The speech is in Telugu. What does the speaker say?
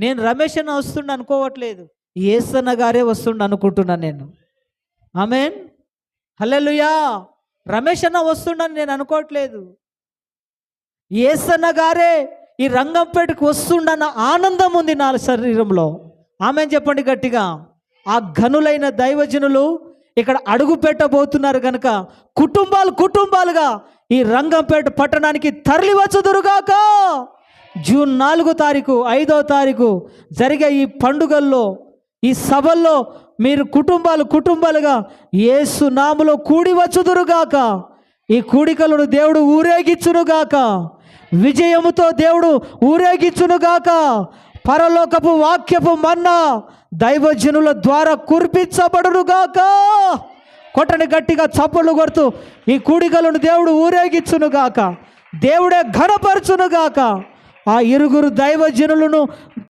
నేను రమేష్ అన్న వస్తుండ అనుకోవట్లేదు, యేసన్న గారే వస్తుండ అనుకుంటున్నాను నేను. ఆమేన్, హల్లెలూయా. రమేష్ అన్న వస్తుండని నేను అనుకోవట్లేదు, యేసన్న గారే ఈ రంగంపేటకు వస్తుండన్న ఆనందం ఉంది నా శరీరంలో. ఆమేన్ చెప్పండి గట్టిగా. ఆ ఘనులైన దైవజనులు ఇక్కడ అడుగు పెట్టబోతున్నారు కనుక కుటుంబాలుగా ఈ రంగంపేట పట్టణానికి తరలి వచ్చుదురుగాక. జూన్ 4వ తారీఖు 5వ తారీఖు జరిగే ఈ పండుగల్లో, ఈ సభల్లో మీరు కుటుంబాలుగా యేసు నామములో కూడి వచ్చుదురుగాక. ఈ కూడికలను దేవుడు ఊరేగించునుగాక, విజయముతో దేవుడు ఊరేగించునుగాక. పరలోకపు వాక్యపు మన్నా దైవజనుల ద్వారా కురిపించబడునుగాక. కొట్టని గట్టిగా చప్పట్లు కొడుతూ ఈ కూడికలను దేవుడు ఊరేగించునుగాక, దేవుడే ఘనపరచునుగాక. ఆ ఇరుగురు దైవజనులను